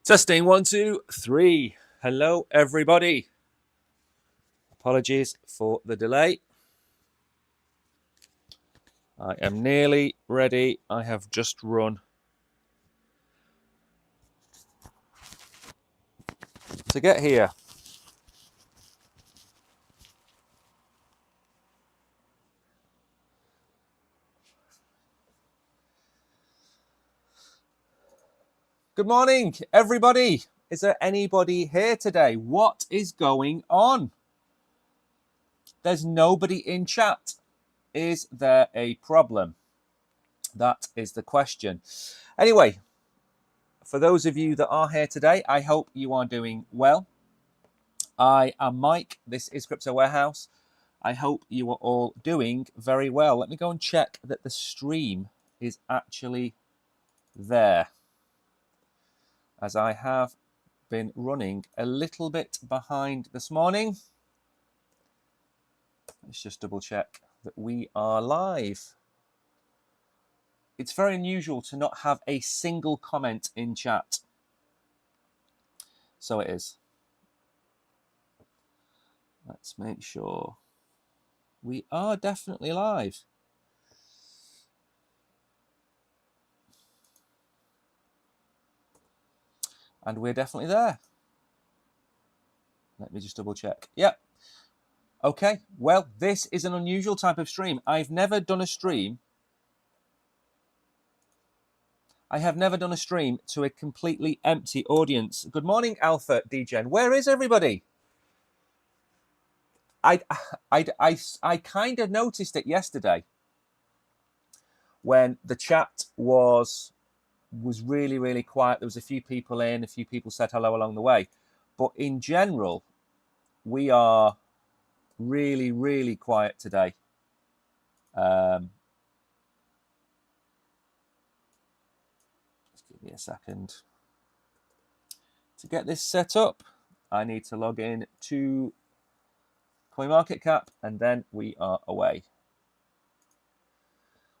Testing 1, 2, 3. Hello, everybody. Apologies for the delay. I am nearly ready. I have just run to get here. Good morning, everybody. Is there anybody here today? What is going on? There's nobody in chat. Is there a problem? That is the question. Anyway, for those of you that are here today, I hope you are doing well. I am Mike. This is Crypto Warehouse. I hope you are all doing very well. Let me go and check that the stream is actually there, as I have been running a little bit behind this morning. Let's just double check that we are live. It's very unusual to not have a single comment in chat. So it is. Let's make sure. We are definitely live. And we're definitely there. Let me just double check. Yep. Okay, well, this is an unusual type of stream. I've never done a stream. I have never done a stream to a completely empty audience. Good morning, Alpha Degen. Where is everybody? I kind of noticed it yesterday when the chat was really, really quiet. There was a few people in, a few people said hello along the way. But in general, we are really, really quiet today. Just give me a second. To get this set up, I need to log in to CoinMarketCap, and then we are away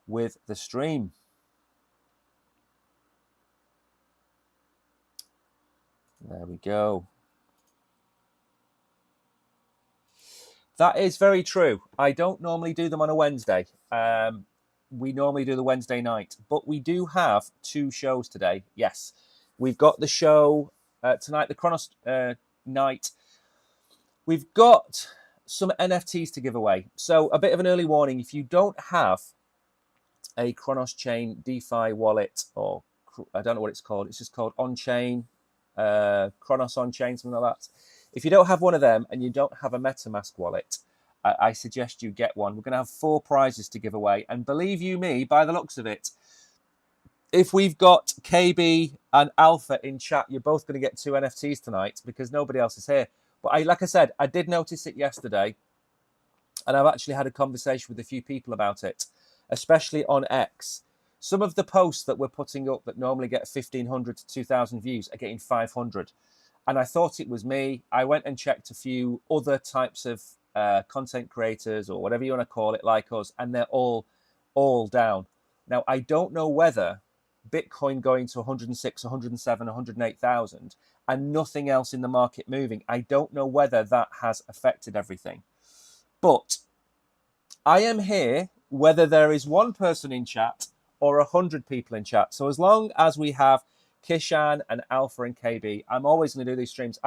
with the stream. There we go. That is very true. I don't normally do them on a Wednesday. We normally do the Wednesday night, but we do have two shows today. Yes, we've got the show tonight, the Chronos night. We've got some NFTs to give away. So a bit of an early warning, if you don't have a Chronos Chain DeFi wallet, or I don't know what it's called, it's just called On-Chain, Chronos On-Chain, something like that. If you don't have one of them and you don't have a MetaMask wallet, I suggest you get one. We're going to have 4 prizes to give away. And believe you me, by the looks of it, if we've got KB and Alpha in chat, you're both going to get 2 NFTs tonight because nobody else is here. But like I said, I did notice it yesterday, and I've actually had a conversation with a few people about it, especially on X. Some of the posts that we're putting up that normally get 1,500 to 2,000 views are getting 500. And I thought it was me. I went and checked a few other types of content creators, or whatever you want to call it, like us, and they're all down. Now, I don't know whether Bitcoin going to 106, 107, 108,000 and nothing else in the market moving, I don't know whether that has affected everything. But I am here whether there is one person in chat or 100 people in chat. So as long as we have Kishan and Alpha and KB, I'm always going to do these streams.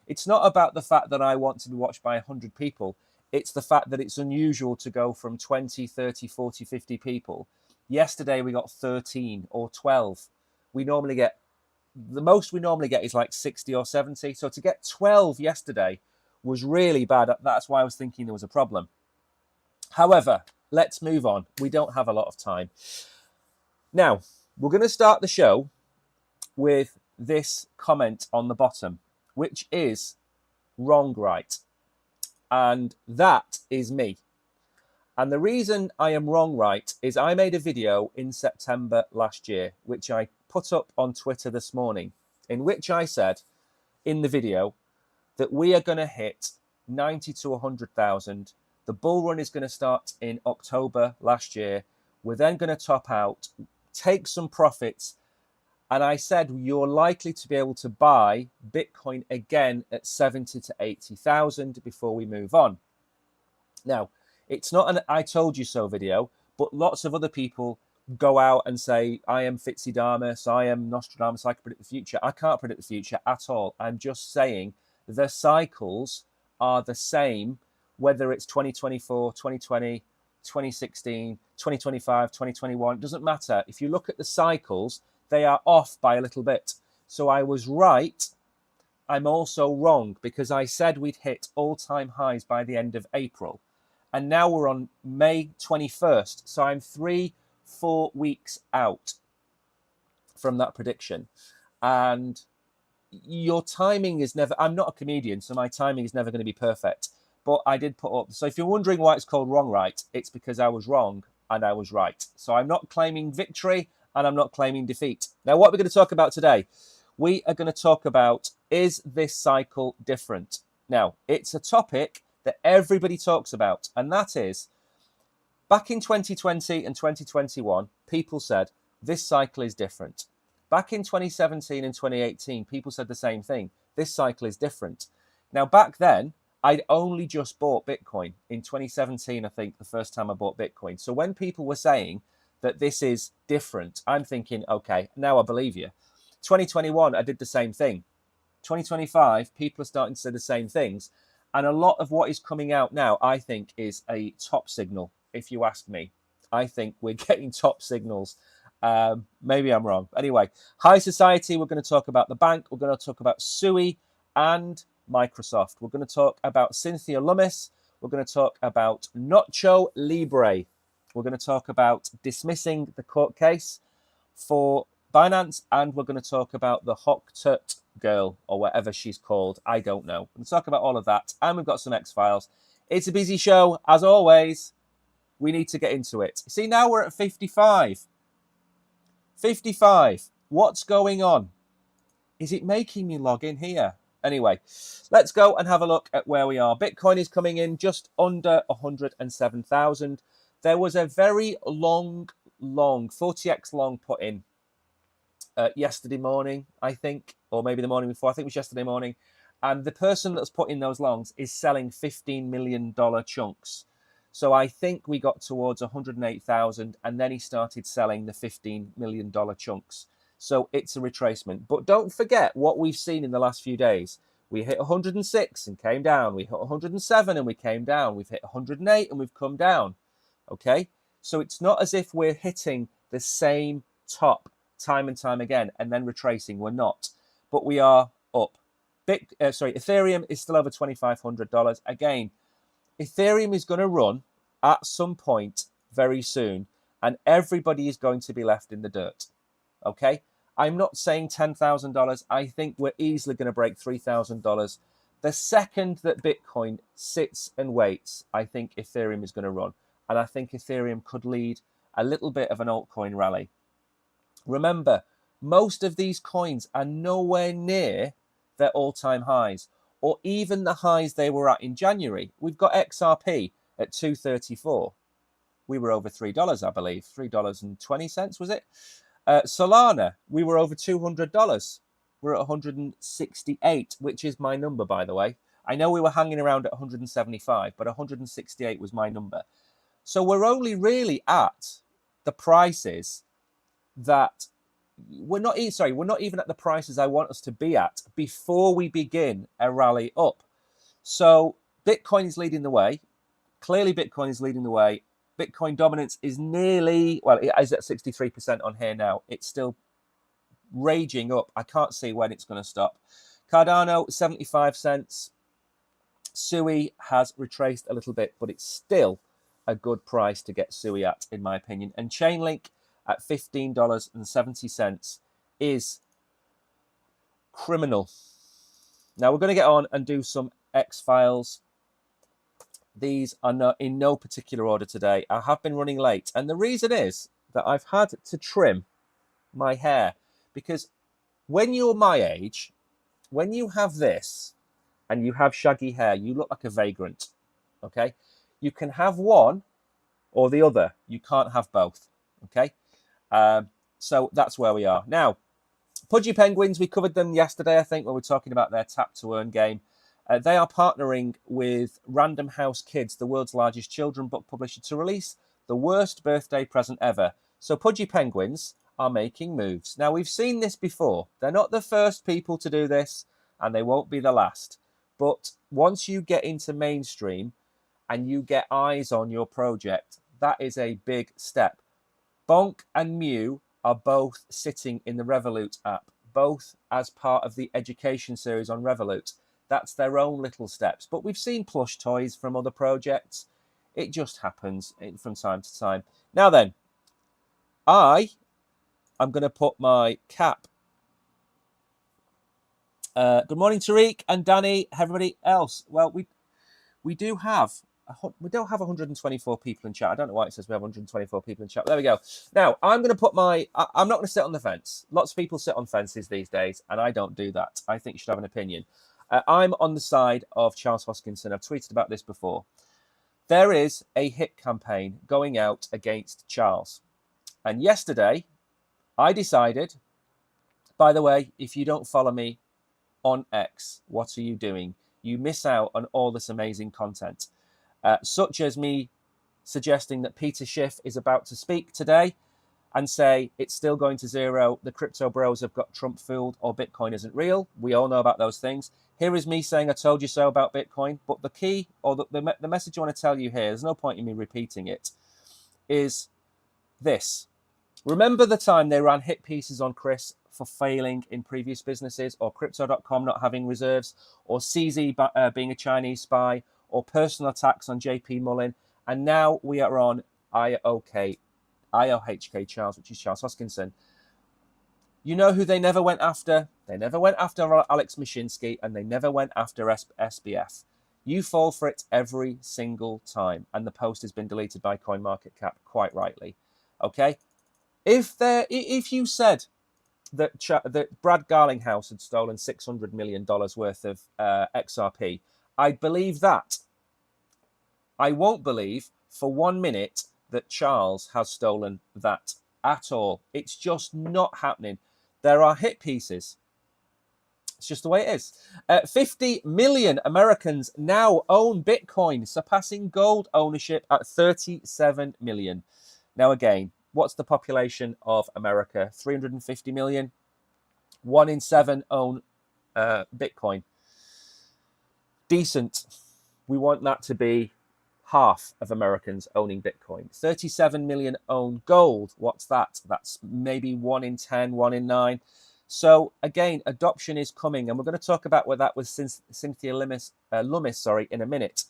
It's not about the fact that I want to be watched by 100 people. It's the fact that it's unusual to go from 20, 30, 40, 50 people. Yesterday we got 13 or 12. The most we normally get is like 60 or 70. So to get 12 yesterday was really bad. That's why I was thinking there was a problem. However, let's move on. We don't have a lot of time. Now, we're going to start the show with this comment on the bottom, which is wrong, right? And that is me. And the reason I am wrong, right, is I made a video in September last year, which I put up on Twitter this morning, in which I said in the video that we are going to hit 90 to 100,000. The bull run is going to start in October last year. We're then going to top out, take some profits, And I said, you're likely to be able to buy Bitcoin again at 70 to 80,000 before we move on. Now, it's not an I told you so video, but lots of other people go out and say, I am Fitzydamus, I am Nostradamus, I can predict the future. I can't predict the future at all. I'm just saying the cycles are the same, whether it's 2024, 2020, 2016, 2025, 2021. It doesn't matter. If you look at the cycles, they are off by a little bit. So I was right. I'm also wrong because I said we'd hit all-time highs by the end of April. And now we're on May 21st. So I'm 3-4 weeks out from that prediction. And your timing is never, I'm not a comedian, so my timing is never going to be perfect. But I did put up, so if you're wondering why it's called wrong right, it's because I was wrong and I was right. So I'm not claiming victory and I'm not claiming defeat. Now, what we're going to talk about today, we are going to talk about, is this cycle different? Now, it's a topic that everybody talks about, and that is, back in 2020 and 2021, people said, this cycle is different. Back in 2017 and 2018, people said the same thing. This cycle is different. Now, back then, I'd only just bought Bitcoin. In 2017, I think, the first time I bought Bitcoin. So when people were saying that this is different, I'm thinking, okay, now I believe you. 2021, I did the same thing. 2025, people are starting to say the same things. And a lot of what is coming out now, I think, is a top signal, if you ask me. I think we're getting top signals. Maybe I'm wrong. Anyway, High Society, we're going to talk about the bank. We're going to talk about Sui and Microsoft. We're going to talk about Cynthia Lummis. We're going to talk about Nacho Libre. We're going to talk about dismissing the court case for Binance. And we're going to talk about the Hawk Tut girl, or whatever she's called. I don't know. We're going to talk about all of that. And we've got some X-Files. It's a busy show, as always. We need to get into it. See, now we're at 55. 55. What's going on? Is it making me log in here? Anyway, let's go and have a look at where we are. Bitcoin is coming in just under 107,000. There was a very long, 40x long put in yesterday morning, I think, or maybe the morning before. I think it was yesterday morning. And the person that's put in those longs is selling $15 million chunks. So I think we got towards 108,000 and then he started selling the $15 million chunks. So it's a retracement. But don't forget what we've seen in the last few days. We hit 106 and came down. We hit 107 and we came down. We've hit 108 and we've come down. Okay? So it's not as if we're hitting the same top time and time again and then retracing. We're not. But we are up. Ethereum is still over $2,500. Again, Ethereum is going to run at some point very soon, and everybody is going to be left in the dirt. Okay? I'm not saying $10,000. I think we're easily going to break $3,000. The second that Bitcoin sits and waits, I think Ethereum is going to run. And I think Ethereum could lead a little bit of an altcoin rally. Remember, most of these coins are nowhere near their all-time highs, or even the highs they were at in January. We've got XRP at $2.34. We were over $3, I believe. $3.20, was it? Solana, we were over $200. We're at 168, which is my number, by the way. I know we were hanging around at 175, but 168 was my number. So we're only really at the prices that we're not even at the prices I want us to be at before we begin a rally up. So Bitcoin is leading the way. Clearly, Bitcoin is leading the way. Bitcoin dominance is nearly, well, it is at 63% on here now. It's still raging up. I can't see when it's going to stop. Cardano, 75 cents. Sui has retraced a little bit, but it's still a good price to get Sui at, in my opinion. And Chainlink at $15.70 is criminal. Now, we're going to get on and do some X-Files. These are in no particular order today. I have been running late. And the reason is that I've had to trim my hair. Because when you're my age, when you have this and you have shaggy hair, you look like a vagrant. Okay? You can have one or the other. You can't have both. Okay? So that's where we are. Now, Pudgy Penguins, we covered them yesterday, I think, when we were talking about their Tap to Earn game. They are partnering with Random House Kids, the world's largest children book publisher, to release the worst birthday present ever. So Pudgy Penguins are making moves. Now, we've seen this before. They're not the first people to do this, and they won't be the last. But once you get into mainstream and you get eyes on your project, that is a big step. Bonk and Mew are both sitting in the Revolut app, both as part of the education series on Revolut. That's their own little steps. But we've seen plush toys from other projects. It just happens from time to time. Now then, I'm going to put my cap. Good morning, Tariq and Danny, everybody else. Well, we don't have 124 people in chat. I don't know why it says we have 124 people in chat. There we go. Now, I'm going to put I'm not going to sit on the fence. Lots of people sit on fences these days, and I don't do that. I think you should have an opinion. I'm on the side of Charles Hoskinson. I've tweeted about this before. There is a hit campaign going out against Charles. And yesterday, I decided, by the way, if you don't follow me on X, what are you doing? You miss out on all this amazing content, such as me suggesting that Peter Schiff is about to speak today and say it's still going to zero, the crypto bros have got Trump fooled, or Bitcoin isn't real. We all know about those things. Here is me saying I told you so about Bitcoin, but the key, or the message I want to tell you here, there's no point in me repeating it, is this. Remember the time they ran hit pieces on Chris for failing in previous businesses, or Crypto.com not having reserves, or CZ being a Chinese spy, or personal attacks on JP Mullen, and now we are on IOHK Charles, which is Charles Hoskinson. You know who they never went after? They never went after Alex Mashinsky, and they never went after SBF. You fall for it every single time, and the post has been deleted by CoinMarketCap, quite rightly. Okay? If you said that Brad Garlinghouse had stolen $600 million worth of XRP, I'd believe that. I won't believe for 1 minute that Charles has stolen that at all. It's just not happening. There are hit pieces. It's just the way it is. 50 million Americans now own Bitcoin, surpassing gold ownership at 37 million. Now again, what's the population of America? 350 million. 1 in 7 own Bitcoin. Decent. We want that to be half of Americans owning Bitcoin. 37 million own gold. What's that? That's maybe 1 in 10, 1 in 9. So again, adoption is coming, and we're going to talk about what that was Cynthia Lummis, in a minute,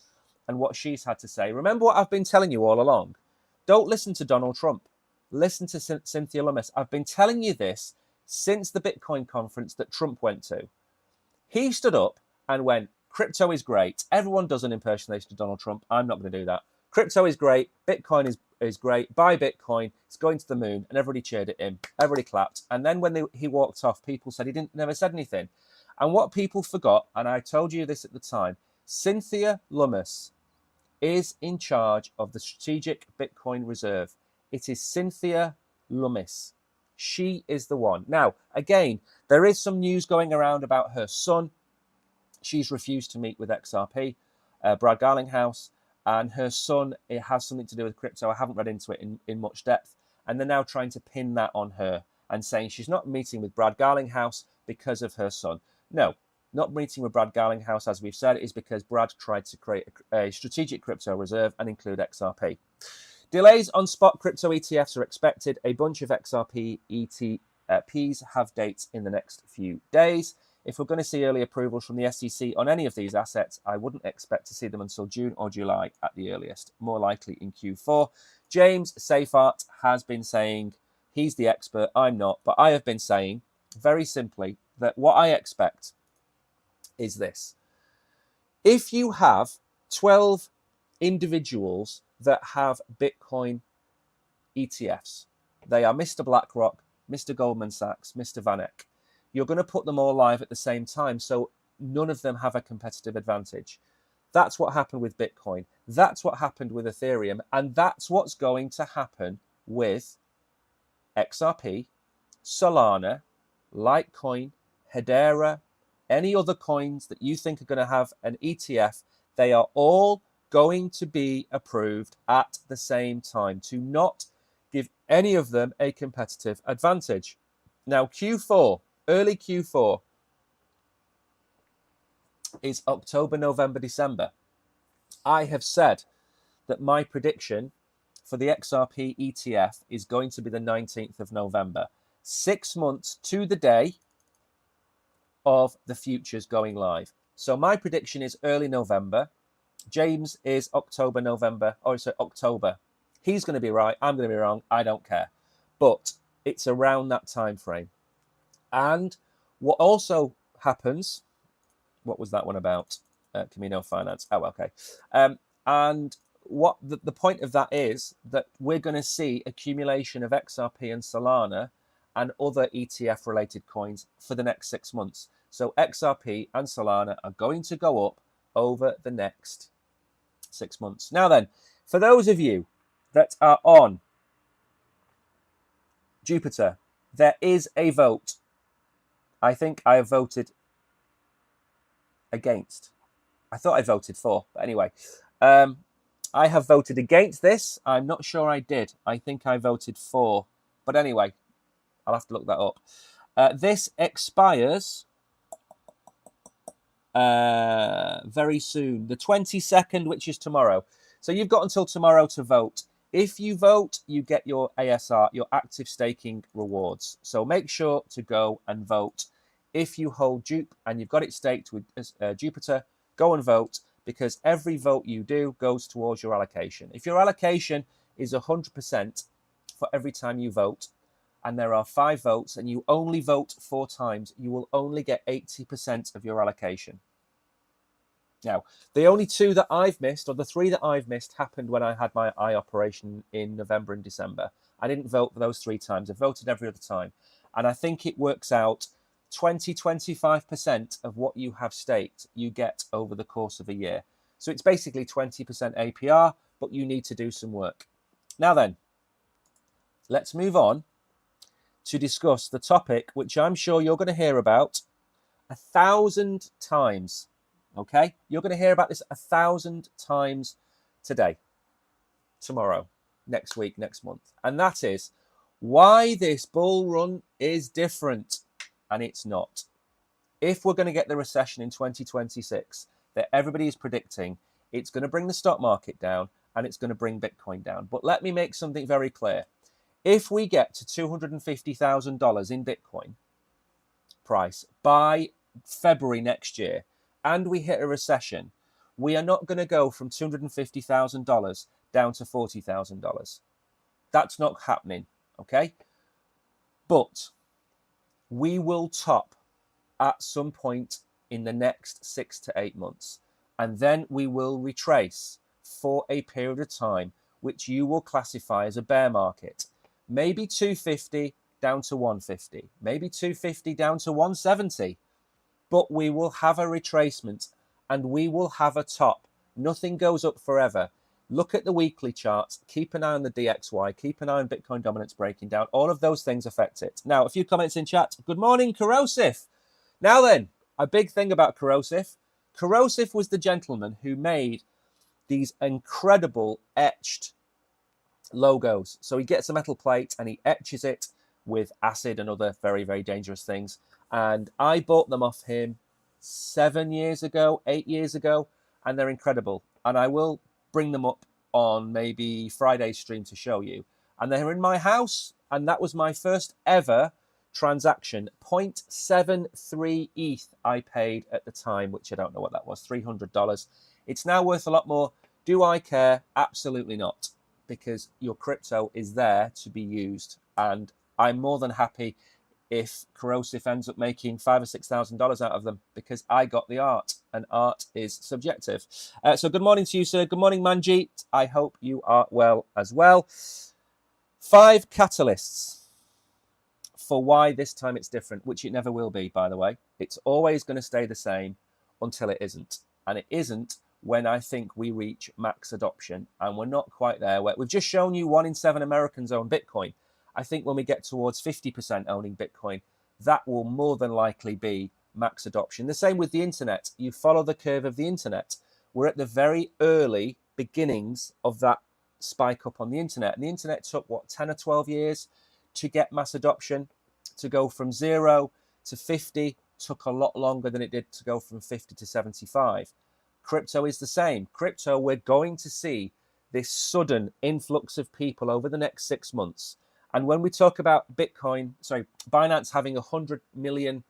and what she's had to say. Remember what I've been telling you all along. Don't listen to Donald Trump. Listen to Cynthia Lummis. I've been telling you this since the Bitcoin conference that Trump went to. He stood up and went, crypto is great. Everyone does an impersonation of Donald Trump. I'm not going to do that. Crypto is great. Bitcoin is great. Buy Bitcoin. It's going to the moon. And everybody cheered at him. Everybody clapped. And then when he walked off, people said he never said anything. And what people forgot, and I told you this at the time, Cynthia Lummis is in charge of the Strategic Bitcoin Reserve. It is Cynthia Lummis. She is the one. Now, again, there is some news going around about her son. She's refused to meet with XRP, Brad Garlinghouse, and her son, it has something to do with crypto. I haven't read into it in much depth. And they're now trying to pin that on her and saying she's not meeting with Brad Garlinghouse because of her son. No, not meeting with Brad Garlinghouse, as we've said, is because Brad tried to create a strategic crypto reserve and include XRP. Delays on spot crypto ETFs are expected. A bunch of XRP ETPs have dates in the next few days. If we're going to see early approvals from the SEC on any of these assets, I wouldn't expect to see them until June or July at the earliest, more likely in Q4. James Seyfarth has been saying, he's the expert, I'm not, but I have been saying very simply that what I expect is this. If you have 12 individuals that have Bitcoin ETFs, they are Mr. BlackRock, Mr. Goldman Sachs, Mr. VanEck, you're going to put them all live at the same time, so none of them have a competitive advantage. That's what happened with Bitcoin. That's what happened with Ethereum. And that's what's going to happen with XRP, Solana, Litecoin, Hedera, any other coins that you think are going to have an ETF, they are all going to be approved at the same time to not give any of them a competitive advantage. Now, Q4, early Q4, is October, November, December. I have said that my prediction for the XRP ETF is going to be the 19th of November. 6 months to the day of the futures going live. So my prediction is early November. James is October, November, or sorry, October. He's going to be right. I'm going to be wrong. I don't care. But it's around that time frame. And what also happens, what was that one about? Camino Finance. Oh, okay. And what the point of that is that we're going to see accumulation of XRP and Solana and other ETF related coins for the next 6 months. So XRP and Solana are going to go up over the next 6 months. Now then, for those of you that are on Jupiter, there is a vote. I think I have voted against. I thought I voted for, but anyway. I have voted against this. I'm not sure I did. I think I voted for. But anyway, I'll have to look that up. This expires very soon, the 22nd, which is tomorrow. So you've got until tomorrow to vote. If you vote, you get your ASR, your active staking rewards. So make sure to go and vote. If you hold Jupe and you've got it staked with Jupiter, go and vote, because every vote you do goes towards your allocation. If your allocation is 100% for every time you vote, and there are 5 votes, and you only vote 4 times, you will only get 80% of your allocation. Now, the only 2 that I've missed, or the 3 that I've missed, happened when I had my eye operation in November and December. I didn't vote for those 3 times. I voted every other time. And I think it works out 20-25% of what you have staked you get over the course of a year. So it's basically 20% APR, but you need to do some work. Now then, let's move on to discuss the topic which I'm sure you're going to hear about 1,000 times. Okay? You're going to hear about this 1,000 times today, tomorrow, next week, next month. And that is why this bull run is different. And it's not. If we're going to get the recession in 2026 that everybody is predicting, it's going to bring the stock market down and it's going to bring Bitcoin down. But let me make something very clear. If we get to $250,000 in Bitcoin price by February next year and we hit a recession, we are not going to go from $250,000 down to $40,000. That's not happening, okay? But we will top at some point in the next 6 to 8 months. And then we will retrace for a period of time, which you will classify as a bear market. Maybe 250 down to 150, maybe 250 down to 170. But we will have a retracement and we will have a top. Nothing goes up forever. Look at the weekly charts, keep an eye on the DXY, keep an eye on Bitcoin dominance breaking down. All of those things affect it. Now, a few comments in chat. Good morning, Corrosive. Now then, a big thing about Corrosive. Corrosive was the gentleman who made these incredible etched logos. So he gets a metal plate and he etches it with acid and other very, very dangerous things. And I bought them off him 7 years ago, 8 years ago, and they're incredible. And I will bring them up on maybe Friday's stream to show you. And they're in my house, and that was my first ever transaction. 0.73 ETH I paid at the time, which I don't know what that was, $300. It's now worth a lot more. Do I care? Absolutely not, because your crypto is there to be used. And I'm more than happy if Corrosive ends up making $5,000 or $6,000 out of them, because I got the art, and art is subjective. So good morning to you, sir. Good morning, Manjeet. I hope you are well as well. 5 catalysts for why this time it's different, which it never will be, by the way. It's always going to stay the same until it isn't. And it isn't when I think we reach max adoption, and we're not quite there. We've just shown you 1 in 7 Americans own Bitcoin. I think when we get towards 50% owning Bitcoin, that will more than likely be max adoption. The same with the internet. You follow the curve of the internet. We're at the very early beginnings of that spike up on the internet. And the internet took, what, 10 or 12 years to get mass adoption? To go from 0 to 50 took a lot longer than it did to go from 50 to 75. Crypto is the same. Crypto, we're going to see this sudden influx of people over the next 6 months. And when we talk about Binance having 100 million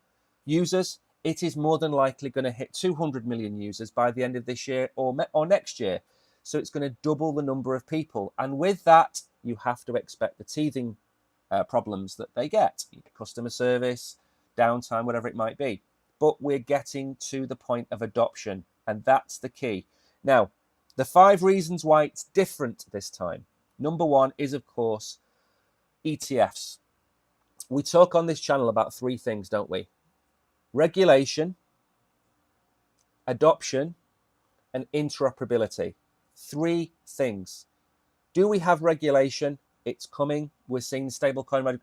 users, it is more than likely going to hit 200 million users by the end of this year or next year. So it's going to double the number of people. And with that, you have to expect the teething problems that they get, customer service, downtime, whatever it might be. But we're getting to the point of adoption, and that's the key. Now, the 5 reasons why it's different this time. Number 1 is, of course, ETFs. We talk on this channel about 3 things, don't we? Regulation, adoption, and interoperability. 3 things. Do we have regulation? It's coming. We're seeing stablecoin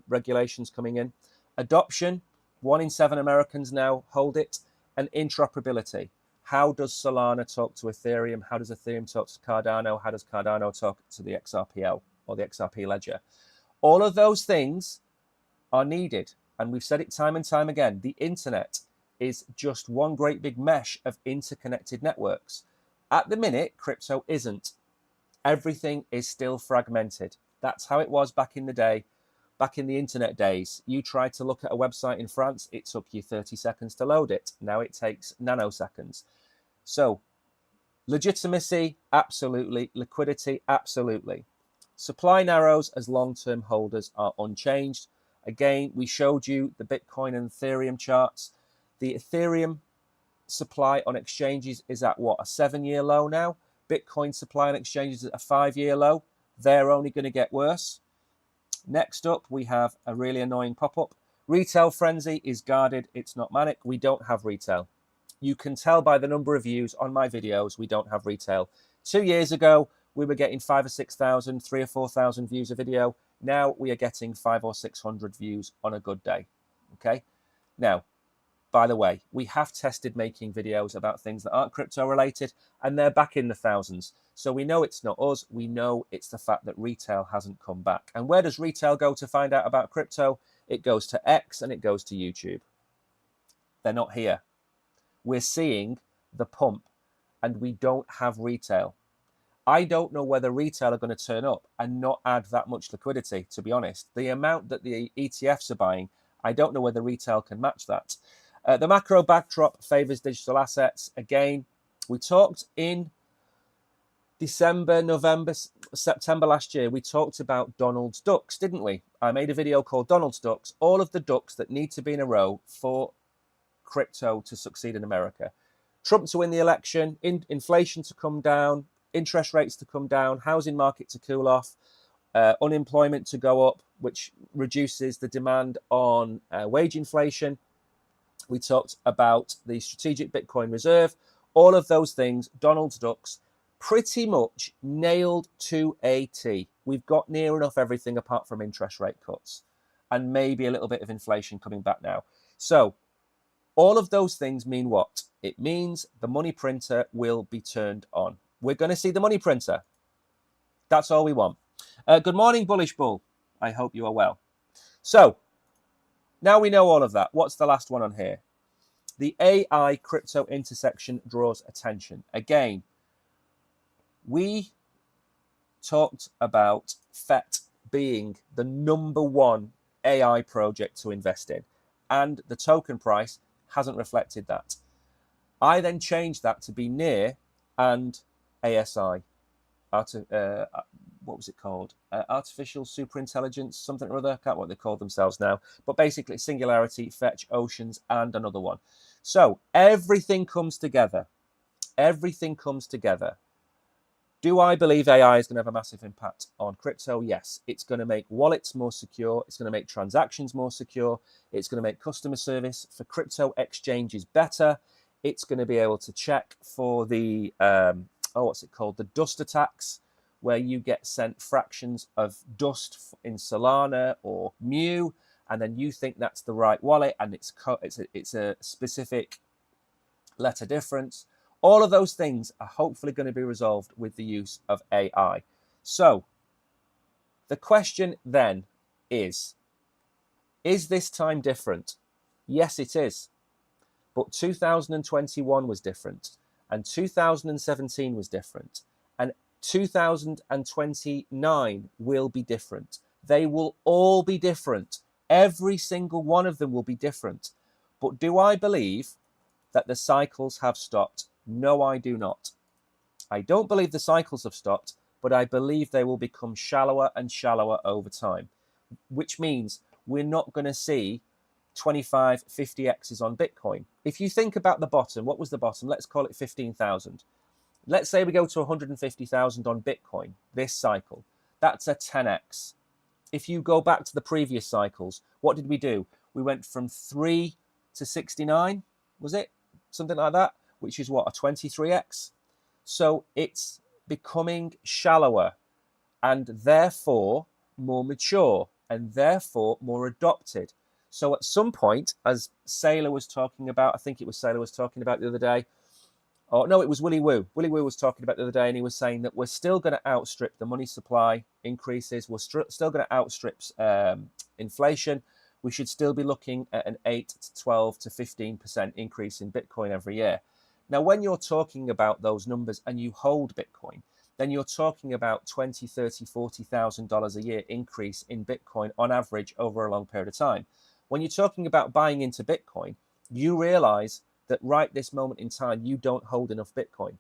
regulations coming in. Adoption, 1 in 7 Americans now hold it. And interoperability. How does Solana talk to Ethereum? How does Ethereum talk to Cardano? How does Cardano talk to the XRPL or the XRP ledger? All of those things are needed. And we've said it time and time again. The internet is just one great big mesh of interconnected networks. At the minute, crypto isn't. Everything is still fragmented. That's how it was back in the day, back in the internet days. You tried to look at a website in France, it took you 30 seconds to load it. Now it takes nanoseconds. So, legitimacy, absolutely. Liquidity, absolutely. Supply narrows as long-term holders are unchanged. Again, we showed you the Bitcoin and Ethereum charts. The Ethereum supply on exchanges is at, what, a 7-year low now? Bitcoin supply on exchanges at a 5-year low. They're only going to get worse. Next up, we have a really annoying pop-up. Retail frenzy is guarded. It's not manic. We don't have retail. You can tell by the number of views on my videos, we don't have retail. 2 years ago, we were getting 5,000 or 6,000, 3,000 or 4,000 views a video. Now we are getting 500 or 600 views on a good day. Okay. Now, by the way, we have tested making videos about things that aren't crypto related, and they're back in the thousands. So we know it's not us. We know it's the fact that retail hasn't come back. And where does retail go to find out about crypto? It goes to X and it goes to YouTube. They're not here. We're seeing the pump, and we don't have retail. I don't know whether retail are going to turn up and not add that much liquidity, to be honest. The amount that the ETFs are buying, I don't know whether retail can match that. The macro backdrop favors digital assets. Again, we talked in December, November, September last year, we talked about Donald's ducks, didn't we? I made a video called Donald's Ducks, all of the ducks that need to be in a row for crypto to succeed in America. Trump to win the election, inflation to come down, interest rates to come down, housing market to cool off, unemployment to go up, which reduces the demand on wage inflation. We talked about the strategic Bitcoin reserve. All of those things, Donald's ducks, pretty much nailed to a T. We've got near enough everything apart from interest rate cuts and maybe a little bit of inflation coming back now. So all of those things mean what? It means the money printer will be turned on. We're going to see the money printer. That's all we want. Good morning, Bullish Bull. I hope you are well. So now we know all of that. What's the last one on here? The AI crypto intersection draws attention. Again, we talked about FET being the #1 AI project to invest in, and the token price hasn't reflected that. I then changed that to be NEAR and ASI. What was it called? Artificial Superintelligence, something or other. I can't remember what they call themselves now. But basically, Singularity, Fetch, Oceans, and another one. So everything comes together. Everything comes together. Do I believe AI is going to have a massive impact on crypto? Yes. It's going to make wallets more secure. It's going to make transactions more secure. It's going to make customer service for crypto exchanges better. It's going to be able to check for the, what's it called? The dust attacks, where you get sent fractions of dust in Solana or Mu, and then you think that's the right wallet, and it's a specific letter difference. All of those things are hopefully going to be resolved with the use of AI. So the question then is this time different? Yes, it is. But 2021 was different, and 2017 was different, and 2029 will be different. They will all be different. Every single one of them will be different. But do I believe that the cycles have stopped? No, I do not. I don't believe the cycles have stopped, but I believe they will become shallower and shallower over time, which means we're not going to see 25, 50x's on Bitcoin. If you think about the bottom, what was the bottom? Let's call it 15,000. Let's say we go to 150,000 on Bitcoin this cycle. That's a 10x. If you go back to the previous cycles, what did we do? We went from 3 to 69, was it? Something like that, which is what, a 23x? So it's becoming shallower and therefore more mature and therefore more adopted. So at some point, as Saylor was talking about, I think it was Saylor was talking about the other day, oh no, it was Willy Woo. Willy Woo was talking about the other day, and he was saying that we're still going to outstrip the money supply increases. We're still going to outstrip inflation. We should still be looking at an 8 to 12 to 15% increase in Bitcoin every year. Now, when you're talking about those numbers and you hold Bitcoin, then you're talking about $20,000, $30,000, $40,000 a year increase in Bitcoin on average over a long period of time. When you're talking about buying into Bitcoin, you realize that right this moment in time, you don't hold enough Bitcoin.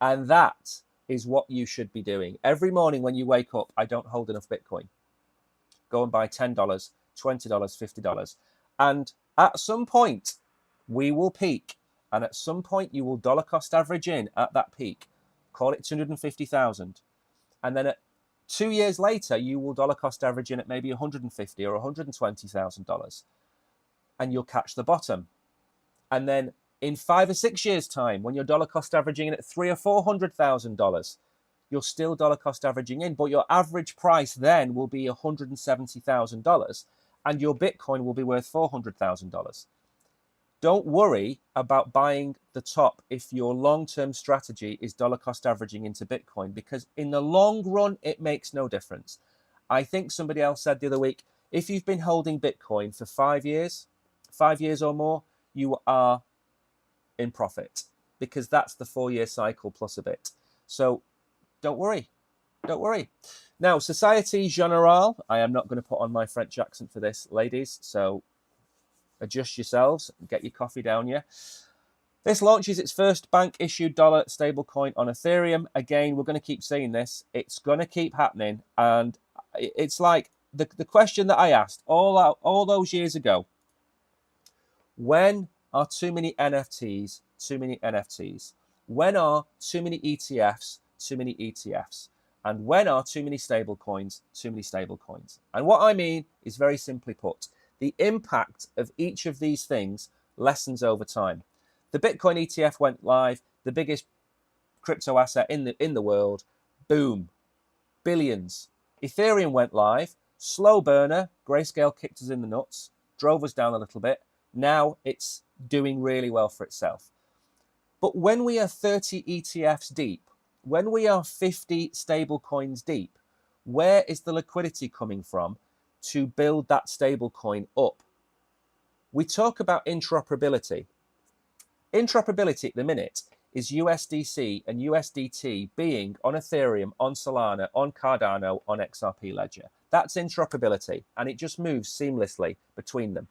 And that is what you should be doing. Every morning when you wake up, I don't hold enough Bitcoin. Go and buy $10, $20, $50. And at some point, we will peak. And at some point, you will dollar cost average in at that peak. Call it 250,000. And then at 2 years later, you will dollar cost average in at maybe $150,000 or $120,000. And you'll catch the bottom. And then in 5 or 6 years' time, when you're dollar cost averaging in at $300,000 or $400,000, you're still dollar cost averaging in, but your average price then will be $170,000, and your Bitcoin will be worth $400,000. Don't worry about buying the top if your long-term strategy is dollar cost averaging into Bitcoin, because in the long run, it makes no difference. I think somebody else said the other week, if you've been holding Bitcoin for 5 years or more, you are in profit, because that's the 4-year cycle plus a bit. So don't worry. Now, Société Générale, I am not going to put on my French accent for this, ladies, so adjust yourselves and get your coffee down here. This launches its first bank-issued dollar stablecoin on Ethereum. Again, we're going to keep seeing this. It's going to keep happening. And it's like the question that I asked all those years ago, when are too many NFTs too many NFTs? When are too many ETFs too many ETFs? And when are too many stablecoins too many stablecoins? And what I mean is very simply put, the impact of each of these things lessens over time. The Bitcoin ETF went live, the biggest crypto asset in the world, boom, billions. Ethereum went live, slow burner, Grayscale kicked us in the nuts, drove us down a little bit. Now it's doing really well for itself. But when we are 30 ETFs deep, when we are 50 stable coins deep, where is the liquidity coming from to build that stable coin up? We talk about interoperability. Interoperability at the minute is USDC and USDT being on Ethereum, on Solana, on Cardano, on XRP Ledger. That's interoperability, and it just moves seamlessly between them.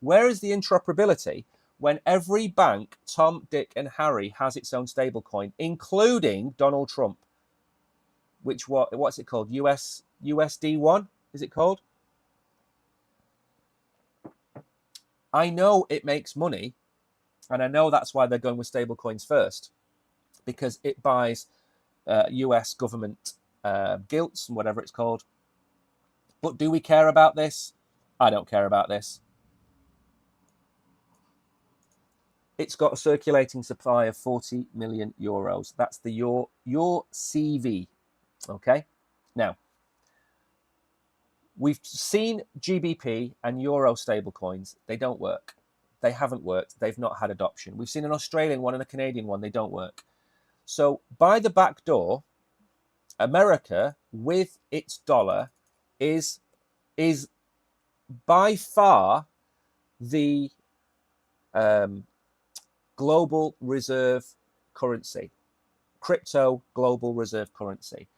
Where is the interoperability when every bank, Tom, Dick, and Harry, has its own stablecoin, including Donald Trump? What's it called? USD1, is it called? I know it makes money, and I know that's why they're going with stablecoins first, because it buys US government gilts and whatever it's called. But do we care about this? I don't care about this. It's got a circulating supply of 40 million euros. That's the your CV. Okay. Now, We've seen GBP and Euro stablecoins. They don't work. They haven't worked. They've not had adoption. We've seen an Australian one and a Canadian one. They don't work. So by the back door, America with its dollar is by far the global reserve currency, crypto global reserve currency.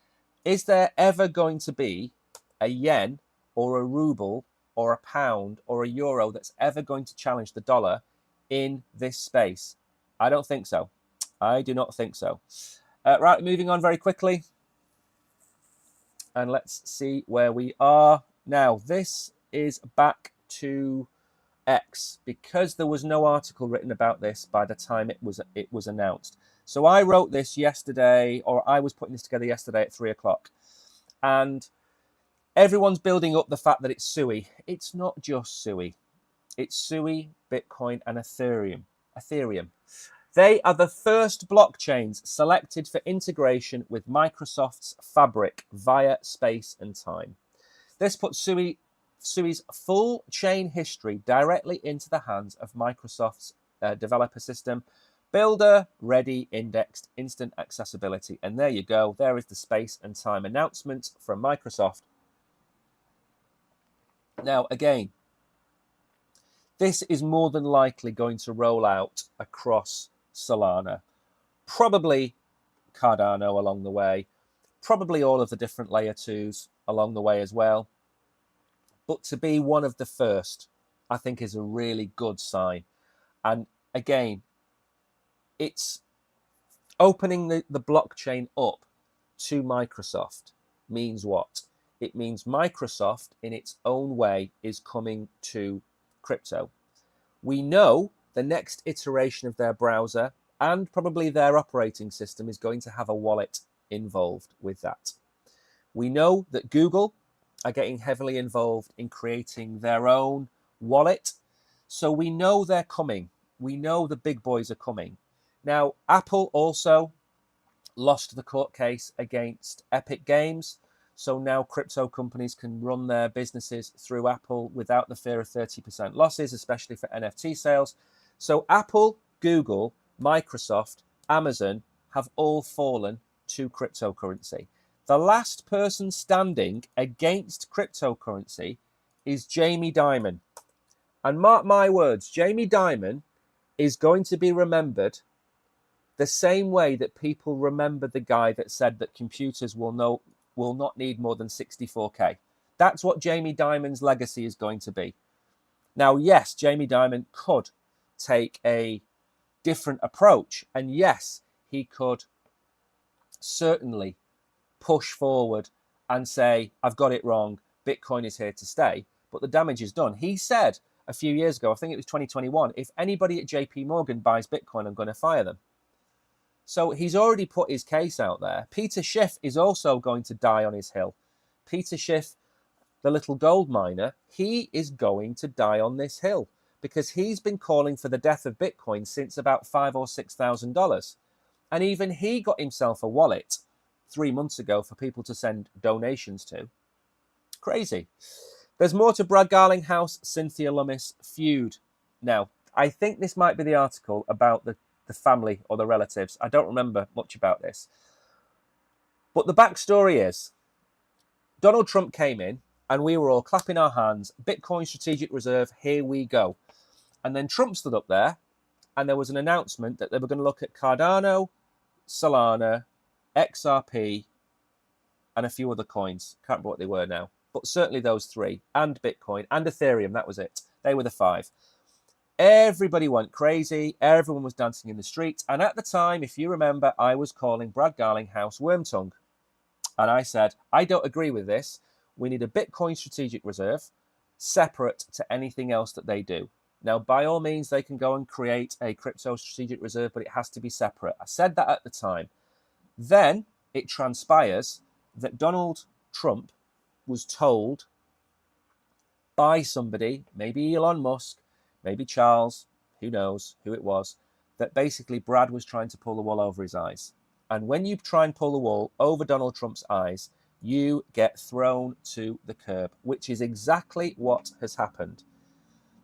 Is there ever going to be a yen or a ruble or a pound or a euro that's ever going to challenge the dollar in this space? I don't think so. I do not think so. Right, moving on very quickly. And let's see where we are. Now, this is back to X because there was no article written about this by the time it was announced. So I wrote this yesterday, or I was putting this together yesterday at 3 o'clock. And everyone's building up the fact that it's SUI. It's not just SUI. It's SUI, Bitcoin, and Ethereum. They are the first blockchains selected for integration with Microsoft's Fabric via space and time. This puts SUI's full chain history directly into the hands of Microsoft's developer system, Builder, ready, indexed, instant accessibility. And there you go. There is the space and time announcement from Microsoft. Now, again, this is more than likely going to roll out across Solana, probably Cardano along the way, probably all of the different layer 2s along the way as well. But to be one of the first, I think is a really good sign. And again, it's opening the blockchain up to Microsoft means what? It means Microsoft in its own way is coming to crypto. We know the next iteration of their browser and probably their operating system is going to have a wallet involved with that. We know that Google are getting heavily involved in creating their own wallet. So we know they're coming. We know the big boys are coming. Now, Apple also lost the court case against Epic Games. So now crypto companies can run their businesses through Apple without the fear of 30% losses, especially for NFT sales. So Apple, Google, Microsoft, Amazon have all fallen to cryptocurrency. The last person standing against cryptocurrency is Jamie Dimon. And mark my words, Jamie Dimon is going to be remembered the same way that people remember the guy that said that computers will not need more than 64K. That's what Jamie Dimon's legacy is going to be. Now, yes, Jamie Dimon could take a different approach. And yes, he could certainly push forward and say, I've got it wrong. Bitcoin is here to stay. But the damage is done. He said a few years ago, I think it was 2021, if anybody at JP Morgan buys Bitcoin, I'm going to fire them. So he's already put his case out there. Peter Schiff is also going to die on his hill. Peter Schiff, the little gold miner, he is going to die on this hill because he's been calling for the death of Bitcoin since about $5,000 or $6,000. And even he got himself a wallet 3 months ago for people to send donations to. Crazy. There's more to Brad Garlinghouse, Cynthia Lummis feud. Now, I think this might be the article about the family or the relatives. I don't remember much about this. But the backstory is Donald Trump came in and we were all clapping our hands. Bitcoin Strategic Reserve, here we go. And then Trump stood up there and there was an announcement that they were going to look at Cardano, Solana, XRP, and a few other coins. Can't remember what they were now. But certainly those three, and Bitcoin, and Ethereum, that was it. They were the five. Everybody went crazy. Everyone was dancing in the streets. And at the time, if you remember, I was calling Brad Garlinghouse Wormtongue. And I said, I don't agree with this. We need a Bitcoin Strategic Reserve separate to anything else that they do. Now, by all means, they can go and create a crypto strategic reserve, but it has to be separate. I said that at the time. Then it transpires that Donald Trump was told by somebody, maybe Elon Musk, maybe Charles, who knows who it was, that basically Brad was trying to pull the wool over his eyes. And when you try and pull the wool over Donald Trump's eyes, you get thrown to the curb, which is exactly what has happened.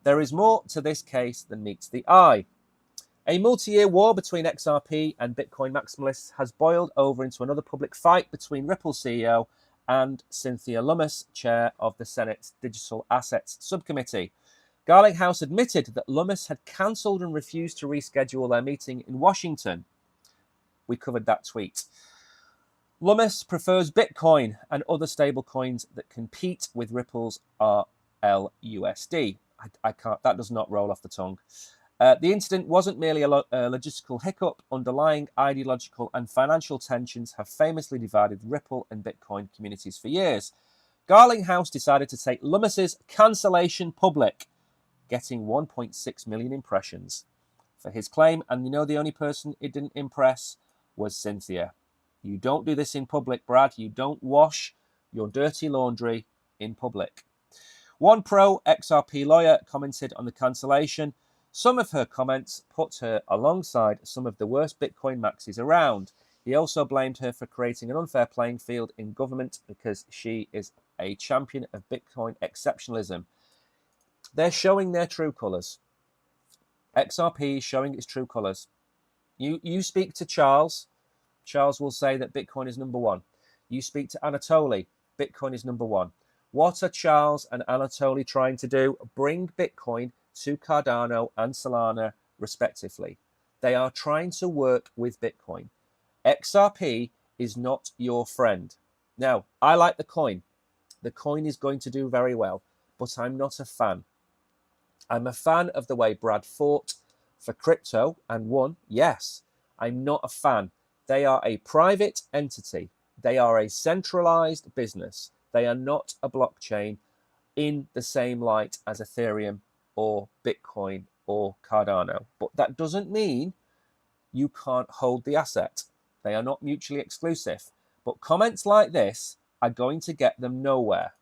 There is more to this case than meets the eye. A multi-year war between XRP and Bitcoin maximalists has boiled over into another public fight between Ripple CEO and Cynthia Lummis, chair of the Senate's Digital Assets Subcommittee. Garlinghouse admitted that Lummis had cancelled and refused to reschedule their meeting in Washington. We covered that tweet. Lummis prefers Bitcoin and other stablecoins that compete with Ripple's RLUSD. I can't. That does not roll off the tongue. The incident wasn't merely a logistical hiccup. Underlying ideological and financial tensions have famously divided Ripple and Bitcoin communities for years. Garlinghouse decided to take Lummis's cancellation public, getting 1.6 million impressions for his claim. And you know the only person it didn't impress was Cynthia. You don't do this in public, Brad. You don't wash your dirty laundry in public. One pro-XRP lawyer commented on the cancellation. Some of her comments put her alongside some of the worst Bitcoin maxis around. He also blamed her for creating an unfair playing field in government because she is a champion of Bitcoin exceptionalism. They're showing their true colours. XRP is showing its true colours. You speak to Charles. Charles will say that Bitcoin is number one. You speak to Anatoly. Bitcoin is number one. What are Charles and Anatoly trying to do? Bring Bitcoin to Cardano and Solana, respectively. They are trying to work with Bitcoin. XRP is not your friend. Now, I like the coin. The coin is going to do very well, but I'm not a fan. I'm a fan of the way Brad fought for crypto and won. Yes, I'm not a fan. They are a private entity. They are a centralized business. They are not a blockchain in the same light as Ethereum or Bitcoin or Cardano. But that doesn't mean you can't hold the asset. They are not mutually exclusive. But comments like this are going to get them nowhere,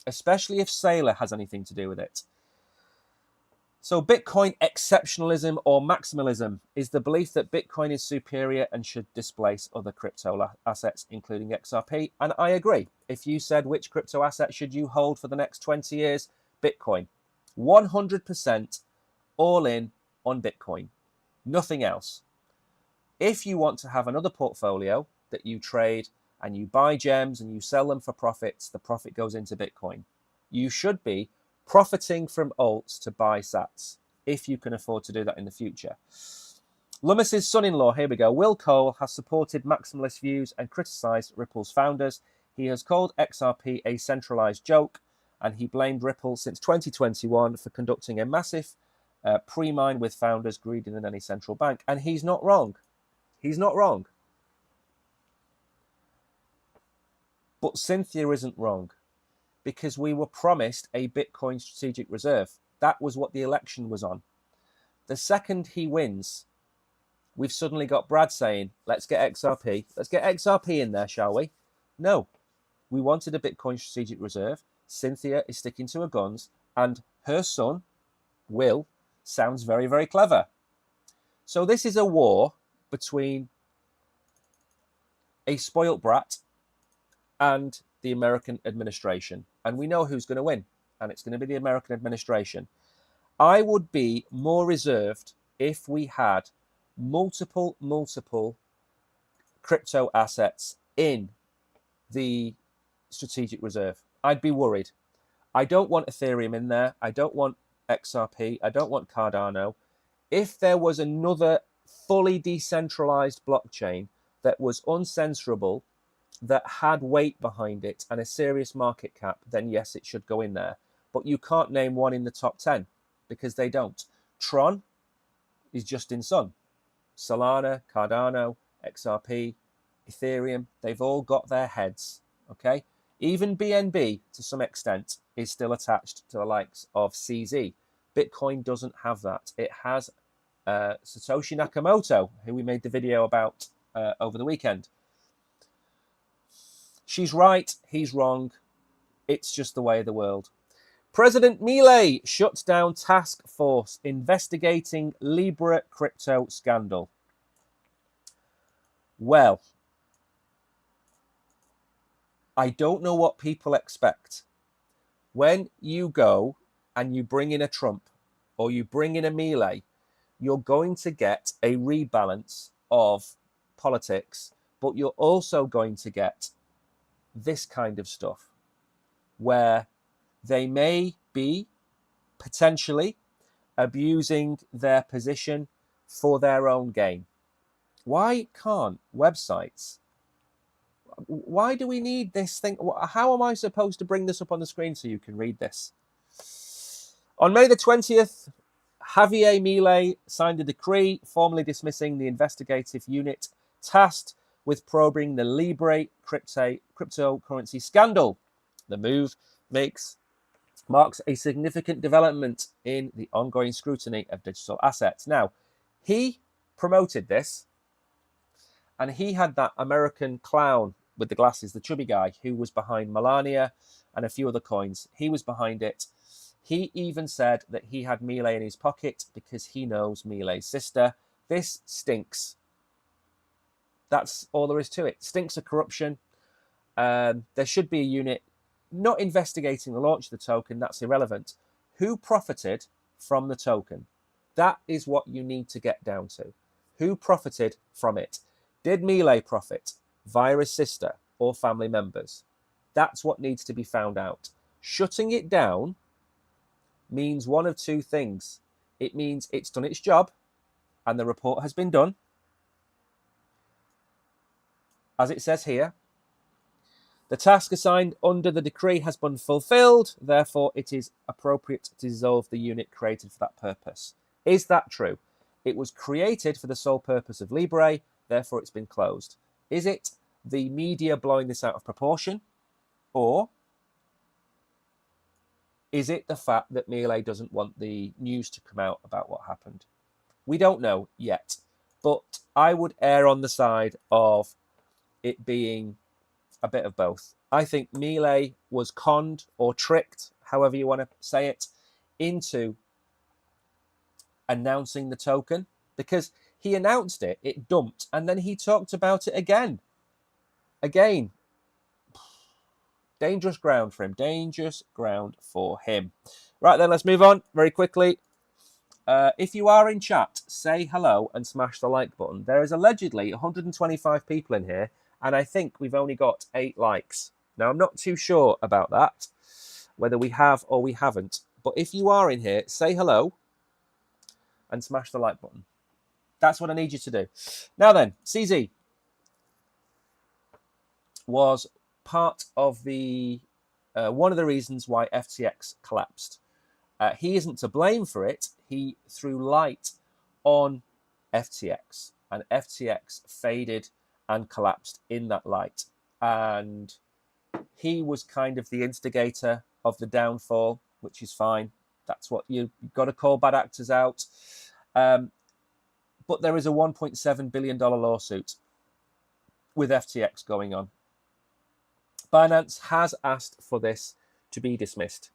especially if Saylor has anything to do with it. So Bitcoin exceptionalism or maximalism is the belief that Bitcoin is superior and should displace other crypto assets, including XRP. And I agree. If you said which crypto asset should you hold for the next 20 years, Bitcoin. 100% all in on Bitcoin. Nothing else. If you want to have another portfolio that you trade and you buy gems and you sell them for profits, the profit goes into Bitcoin. You should be profiting from alts to buy sats, if you can afford to do that in the future. Lummis's son-in-law, here we go, Will Cole, has supported maximalist views and criticised Ripple's founders. He has called XRP a centralised joke, and he blamed Ripple since 2021 for conducting a massive pre-mine with founders greedier than any central bank. And he's not wrong. He's not wrong. But Cynthia isn't wrong, because we were promised a Bitcoin strategic reserve. That was what the election was on. The second he wins, we've suddenly got Brad saying, let's get XRP. Let's get XRP in there, shall we? No. We wanted a Bitcoin strategic reserve. Cynthia is sticking to her guns, and her son, Will, sounds very, very clever. So this is a war between a spoilt brat and the American administration. And we know who's going to win, and it's going to be the American administration. I would be more reserved if we had multiple crypto assets in the strategic reserve. I'd be worried. I don't want Ethereum in there. I don't want XRP. I don't want Cardano. If there was another fully decentralized blockchain that was uncensorable, that had weight behind it and a serious market cap, then yes, it should go in there. But you can't name one in the top 10 because they don't. Tron is Justin Sun. Solana, Cardano, XRP, Ethereum, they've all got their heads, okay? Even BNB, to some extent, is still attached to the likes of CZ. Bitcoin doesn't have that. It has Satoshi Nakamoto, who we made the video about over the weekend. She's right, he's wrong. It's just the way of the world. President Milei shuts down task force investigating Libra crypto scandal. Well, I don't know what people expect. When you go and you bring in a Trump or you bring in a Milei, you're going to get a rebalance of politics, but you're also going to get this kind of stuff where they may be potentially abusing their position for their own gain. Why can't websites? Why do we need this thing? How am I supposed to bring this up on the screen so you can read this? On May the 20th, Javier Milei signed a decree formally dismissing the investigative unit tasked with probing the Libre cryptocurrency scandal. The move marks a significant development in the ongoing scrutiny of digital assets. Now, he promoted this, and he had that American clown with the glasses, the chubby guy, who was behind Melania and a few other coins. He was behind it. He even said that he had Milei in his pocket because he knows Milei's sister. This stinks. That's all there is to it. Stinks of corruption. There should be a unit not investigating the launch of the token. That's irrelevant. Who profited from the token? That is what you need to get down to. Who profited from it? Did Milei profit via his sister or family members? That's what needs to be found out. Shutting it down means one of two things. It means it's done its job and the report has been done. As it says here, the task assigned under the decree has been fulfilled, therefore it is appropriate to dissolve the unit created for that purpose. Is that true? It was created for the sole purpose of Libre, therefore it's been closed. Is it the media blowing this out of proportion? Or is it the fact that Milei doesn't want the news to come out about what happened? We don't know yet, but I would err on the side of it being a bit of both. I think Milei was conned or tricked, however you want to say it, into announcing the token, because he announced it, it dumped, and then he talked about it again. Dangerous ground for him. Dangerous ground for him. Right then, let's move on very quickly. If you are in chat, say hello and smash the like button. There is allegedly 125 people in here, and I think we've only got 8 likes. Now, I'm not too sure about that, whether we have or we haven't. But if you are in here, say hello and smash the like button. That's what I need you to do. Now then, CZ was part of the one of the reasons why FTX collapsed. He isn't to blame for it. He threw light on FTX, and FTX faded and collapsed in that light. And he was kind of the instigator of the downfall, which is fine. That's what you've got to call bad actors out. But there is a $1.7 billion lawsuit with FTX going on. Binance has asked for this to be dismissed.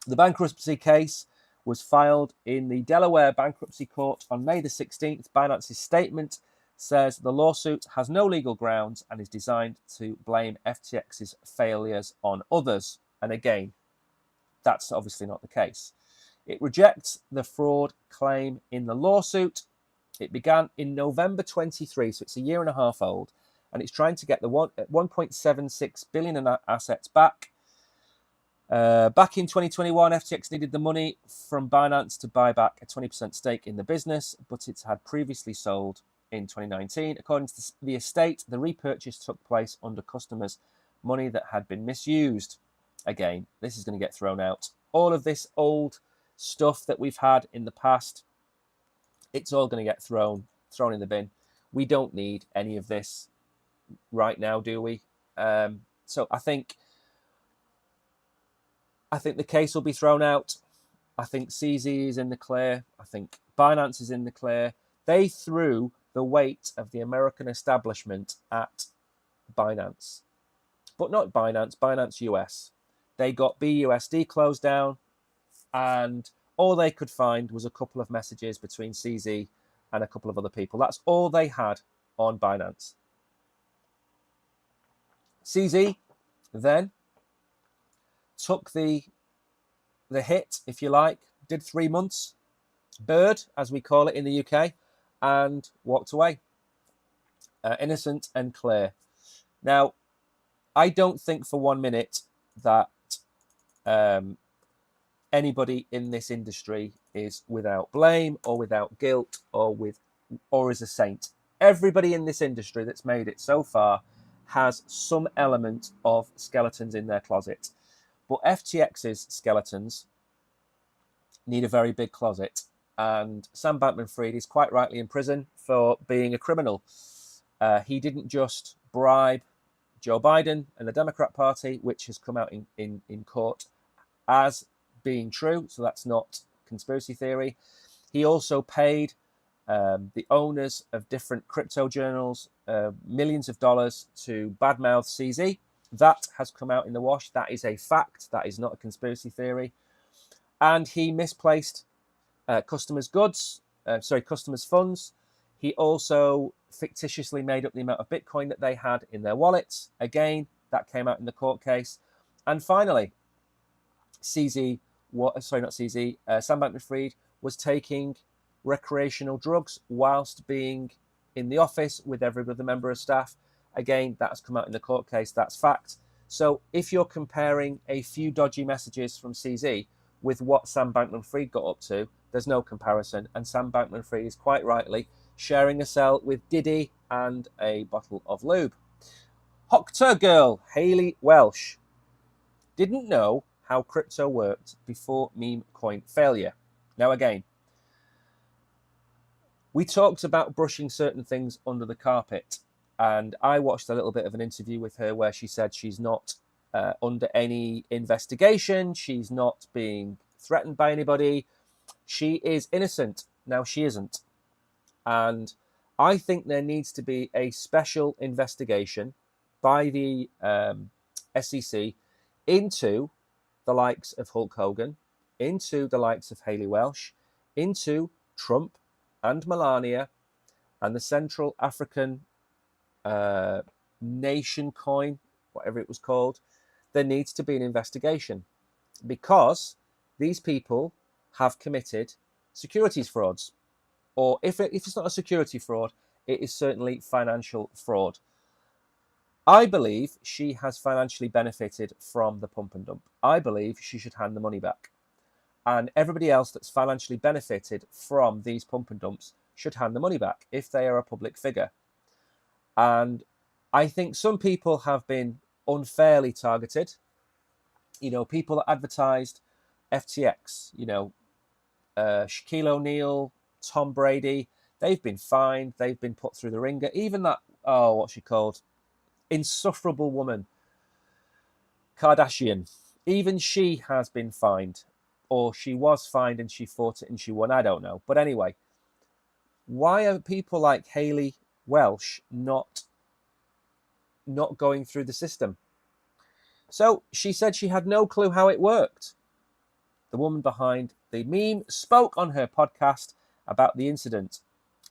The bankruptcy case was filed in the Delaware Bankruptcy Court on May the 16th. Binance's statement says the lawsuit has no legal grounds and is designed to blame FTX's failures on others. And again, that's obviously not the case. It rejects the fraud claim in the lawsuit. It began in November 23, so it's a year and a half old, and it's trying to get the 1.76 billion in assets back. Back in 2021, FTX needed the money from Binance to buy back a 20% stake in the business, but it had previously sold in 2019. According to the estate, the repurchase took place under customers' money that had been misused. Again, this is going to get thrown out. All of this old stuff that we've had in the past, it's all going to get thrown in the bin. We don't need any of this right now, do we? So I think the case will be thrown out. I think CZ is in the clear. I think Binance is in the clear. They threw the weight of the American establishment at Binance. But not Binance, Binance US. They got BUSD closed down, and all they could find was a couple of messages between CZ and a couple of other people. That's all they had on Binance. CZ then took the hit, if you like, did 3 months, bird, as we call it in the UK, and walked away. Innocent and clear. Now, I don't think for 1 minute that anybody in this industry is without blame or without guilt or is a saint. Everybody in this industry that's made it so far has some element of skeletons in their closet. But FTX's skeletons need a very big closet. And Sam Bankman-Fried is quite rightly in prison for being a criminal. He didn't just bribe Joe Biden and the Democrat Party, which has come out in court as being true. So that's not conspiracy theory. He also paid the owners of different crypto journals millions of dollars to badmouth CZ. That has come out in the wash. That is a fact. That is not a conspiracy theory. And he misplaced customers' funds. He also fictitiously made up the amount of Bitcoin that they had in their wallets. Again, that came out in the court case. And finally, Sam Bankman-Fried was taking recreational drugs whilst being in the office with every other member of staff. Again, that has come out in the court case. That's fact. So if you're comparing a few dodgy messages from CZ with what Sam Bankman-Fried got up to, there's no comparison. And Sam Bankman-Fried is quite rightly sharing a cell with Diddy and a bottle of lube. Hoctor girl Hayley Welsh didn't know how crypto worked before meme coin failure. Now again, we talked about brushing certain things under the carpet, and I watched a little bit of an interview with her where she said she's not under any investigation, she's not being threatened by anybody, she is innocent. Now she isn't. And I think there needs to be a special investigation by the SEC into the likes of Hulk Hogan, into the likes of Hayley Welsh, into Trump and Melania and the Central African nation coin, whatever it was called. There needs to be an investigation because these people have committed securities frauds. Or if it's not a security fraud, it is certainly financial fraud. I believe she has financially benefited from the pump and dump. I believe she should hand the money back. And everybody else that's financially benefited from these pump and dumps should hand the money back if they are a public figure. And I think some people have been unfairly targeted. You know, people that advertised FTX, Shaquille O'Neal, Tom Brady, they've been fined, they've been put through the ringer. Even that, what's she called? Insufferable woman, Kardashian. Even she has been fined, or she was fined and she fought it and she won. I don't know. But anyway, why are people like Hayley Welsh not going through the system? So she said she had no clue how it worked. The woman behind the meme spoke on her podcast about the incident.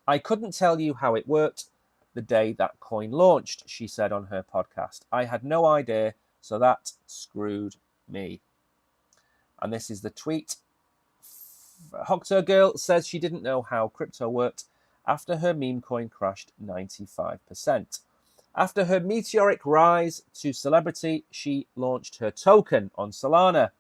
I couldn't tell you how it worked the day that coin launched, she said on her podcast. I had no idea, so that screwed me. And this is the tweet. Hoctor girl says she didn't know how crypto worked after her meme coin crashed 95%. After her meteoric rise to celebrity, she launched her token on Solana.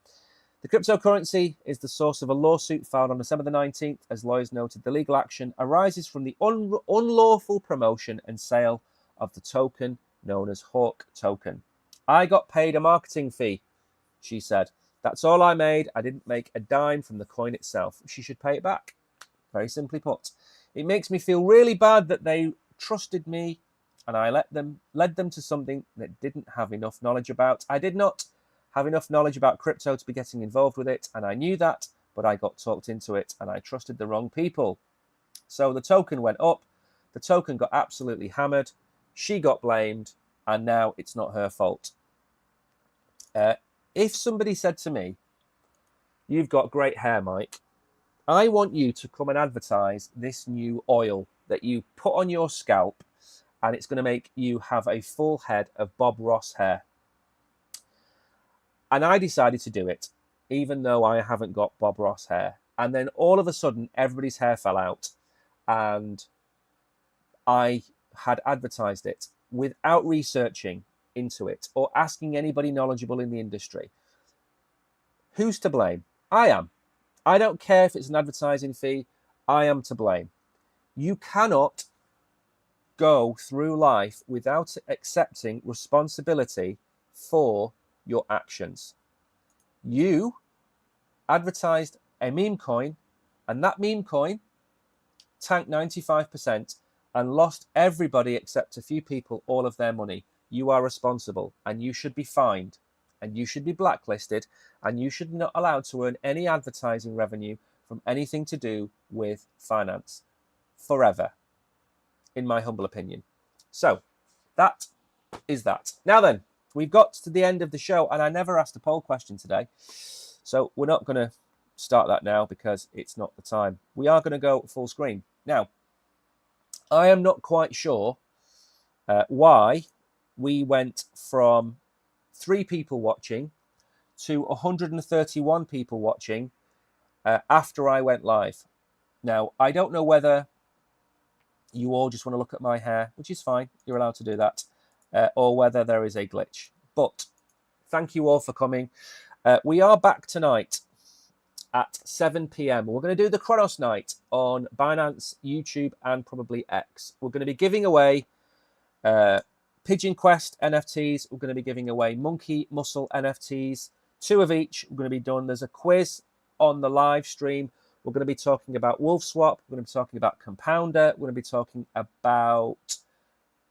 The cryptocurrency is the source of a lawsuit filed on December the 19th. As lawyers noted, the legal action arises from the unlawful promotion and sale of the token known as Hawk Token. I got paid a marketing fee, she said. That's all I made. I didn't make a dime from the coin itself. She should pay it back. Very simply put. It makes me feel really bad that they trusted me and I led them to something that didn't have enough knowledge about. I did not have enough knowledge about crypto to be getting involved with it, and I knew that, but I got talked into it and I trusted the wrong people. So the token went up, the token got absolutely hammered, she got blamed, and now it's not her fault. If somebody said to me, you've got great hair, Mike, I want you to come and advertise this new oil that you put on your scalp and it's going to make you have a full head of Bob Ross hair. And I decided to do it, even though I haven't got Bob Ross hair. And then all of a sudden, everybody's hair fell out, and I had advertised it without researching into it or asking anybody knowledgeable in the industry. Who's to blame? I am. I don't care if it's an advertising fee. I am to blame. You cannot go through life without accepting responsibility for your actions. You advertised a meme coin, and that meme coin tanked 95% and lost everybody except a few people all of their money. You are responsible, and you should be fined, and you should be blacklisted, and you should not allowed to earn any advertising revenue from anything to do with finance forever, in my humble opinion. So that is that. Now then, we've got to the end of the show, and I never asked a poll question today, so we're not going to start that now because it's not the time. We are going to go full screen. Now, I am not quite sure why we went from 3 people watching to 131 people watching after I went live. Now, I don't know whether you all just want to look at my hair, which is fine, you're allowed to do that, or whether there is a glitch. But thank you all for coming. We are back tonight at 7 p.m. We're going to do the Chronos Night on Binance, YouTube, and probably X. We're going to be giving away Pigeon Quest NFTs. We're going to be giving away Monkey Muscle NFTs, 2 of each. We're going to be done. There's a quiz on the live stream. We're going to be talking about Wolf Swap. We're going to be talking about Compounder. We're going to be talking about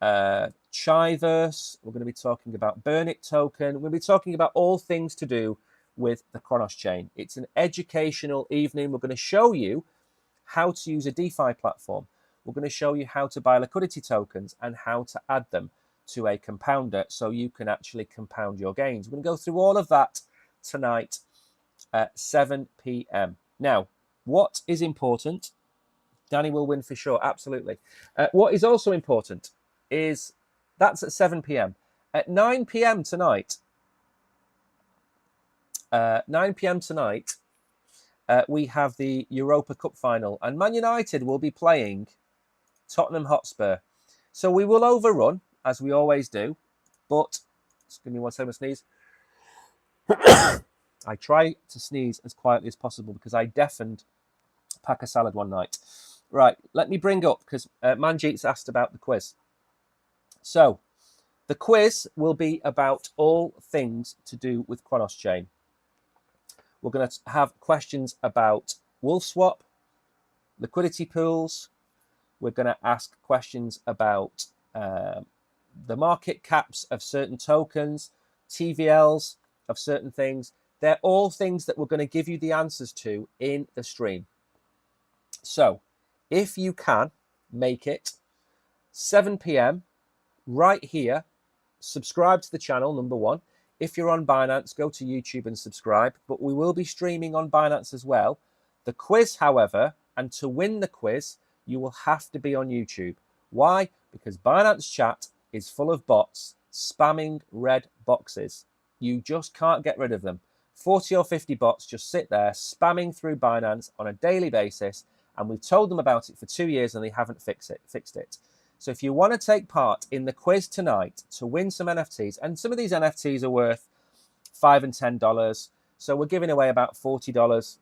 Chiverse. We're going to be talking about Burnit Token. We're going to be talking about all things to do with the Chronos chain. It's an educational evening. We're going to show you how to use a DeFi platform. We're going to show you how to buy liquidity tokens and how to add them to a compounder so you can actually compound your gains. We're going to go through all of that tonight at 7 p.m. Now, what is important? Danny will win for sure, absolutely. What is also important is that's at 7 p.m. At 9 p.m. tonight, 9 p.m. tonight, we have the Europa Cup final, and Man United will be playing Tottenham Hotspur. So we will overrun, as we always do, but just give me 1 second to sneeze. I try to sneeze as quietly as possible because I deafened Pack a Salad one night. Right, let me bring up, because Manjeet's asked about the quiz. So, the quiz will be about all things to do with Chronos Chain. We're going to have questions about Wolf Swap, liquidity pools. We're going to ask questions about the market caps of certain tokens, TVLs of certain things. They're all things that we're going to give you the answers to in the stream. So, if you can make it 7 p.m. right here, subscribe to the channel, number 1. If you're on Binance, go to YouTube and subscribe. But we will be streaming on Binance as well. The quiz, however, and to win the quiz, you will have to be on YouTube. Why? Because Binance chat is full of bots spamming red boxes. You just can't get rid of them. 40 or 50 bots just sit there spamming through Binance on a daily basis, and we've told them about it for 2 years and they haven't fixed it. So if you want to take part in the quiz tonight to win some NFTs, and some of these NFTs are worth $5 and $10, so we're giving away about $40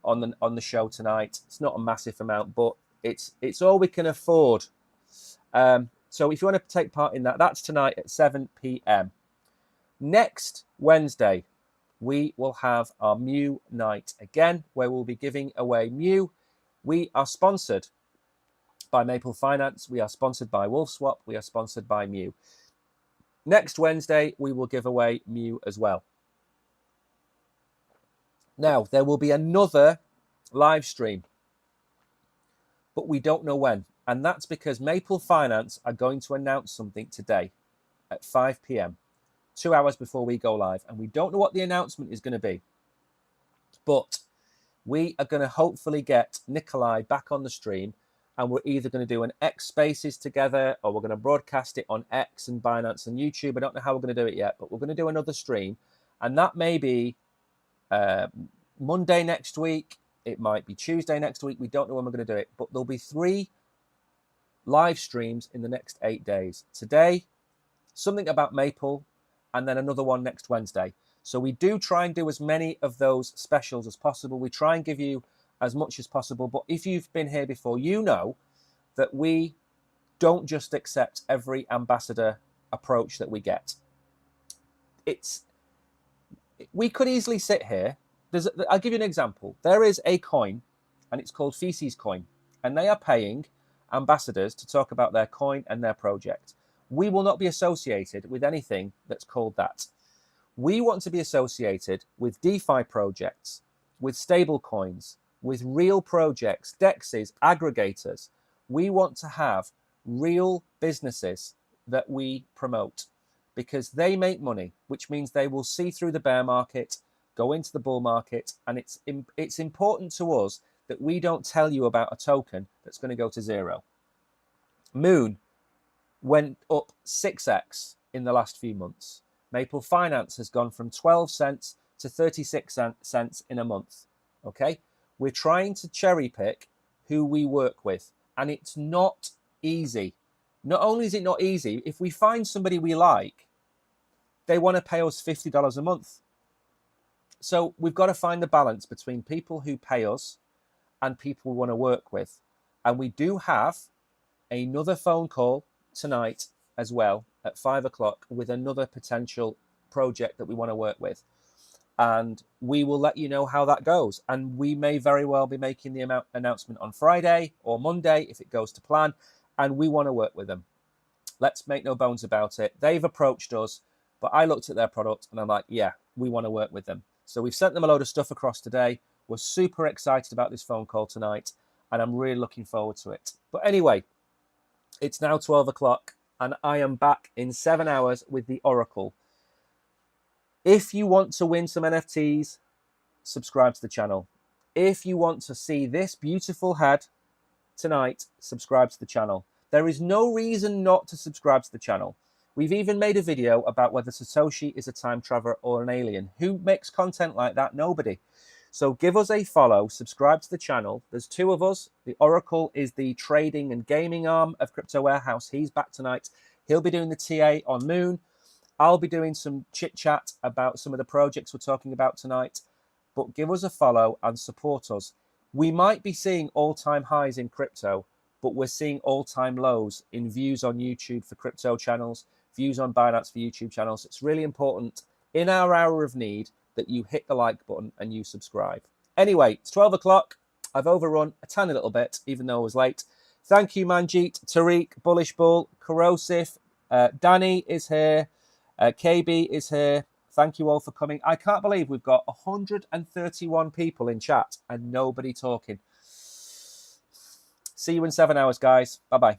on the show tonight. It's not a massive amount, but it's all we can afford. So if you want to take part in that, that's tonight at 7 p.m. Next Wednesday, we will have our Mew night again, where we'll be giving away Mew. We are sponsored by Maple Finance. We are sponsored by Wolf Swap. We are sponsored by Mew. Next Wednesday, we will give away Mew as well. Now, there will be another live stream, but we don't know when. And that's because Maple Finance are going to announce something today at 5 p.m., 2 hours before we go live. And we don't know what the announcement is going to be. But we are going to hopefully get Nikolai back on the stream and we're either going to do an X Spaces together, or we're going to broadcast it on X and Binance and YouTube. I don't know how we're going to do it yet, but we're going to do another stream, and that may be Monday next week. It might be Tuesday next week. We don't know when we're going to do it, but there'll be 3 live streams in the next 8 days. Today, something about Maple, and then another one next Wednesday. So we do try and do as many of those specials as possible. We try and give you as much as possible. But if you've been here before, you know that we don't just accept every ambassador approach that we get. We could easily sit here. I'll give you an example. There is a coin, and it's called Feces Coin, and they are paying ambassadors to talk about their coin and their project. We will not be associated with anything that's called that. We want to be associated with DeFi projects, with stable coins, with real projects, DEXs, aggregators. We want to have real businesses that we promote, because they make money, which means they will see through the bear market, go into the bull market, and it's important to us that we don't tell you about a token that's going to go to zero. Moon went up 6x in the last few months. Maple Finance has gone from 12 cents to 36 cents in a month. Okay? We're trying to cherry pick who we work with, and it's not easy. Not only is it not easy, if we find somebody we like, they want to pay us $50 a month. So we've got to find the balance between people who pay us and people we want to work with. And we do have another phone call tonight as well at 5 o'clock with another potential project that we want to work with. And we will let you know how that goes. And we may very well be making the announcement on Friday or Monday if it goes to plan. And we want to work with them. Let's make no bones about it. They've approached us, but I looked at their product and I'm like, yeah, we want to work with them. So we've sent them a load of stuff across today. We're super excited about this phone call tonight, and I'm really looking forward to it. But anyway, it's now 12 o'clock, and I am back in 7 hours with the Oracle. If you want to win some NFTs, subscribe to the channel. If you want to see this beautiful head tonight, subscribe to the channel. There is no reason not to subscribe to the channel. We've even made a video about whether Satoshi is a time traveler or an alien. Who makes content like that? Nobody. So give us a follow, subscribe to the channel. There's 2 of us. The Oracle is the trading and gaming arm of Crypto Warehouse. He's back tonight. He'll be doing the TA on Moon. I'll be doing some chit chat about some of the projects we're talking about tonight. But give us a follow and support us. We might be seeing all-time highs in crypto, but we're seeing all-time lows in views on YouTube for crypto channels, views on Binance for YouTube channels. It's really important in our hour of need that you hit the like button and you subscribe. Anyway, it's 12 o'clock. I've overrun a tiny little bit, even though I was late. Thank you, Manjeet, Tariq, Bullish Bull, Corrosive, Danny is here, KB is here. Thank you all for coming. I can't believe we've got 131 people in chat and nobody talking. See you in 7 hours, guys. Bye-bye.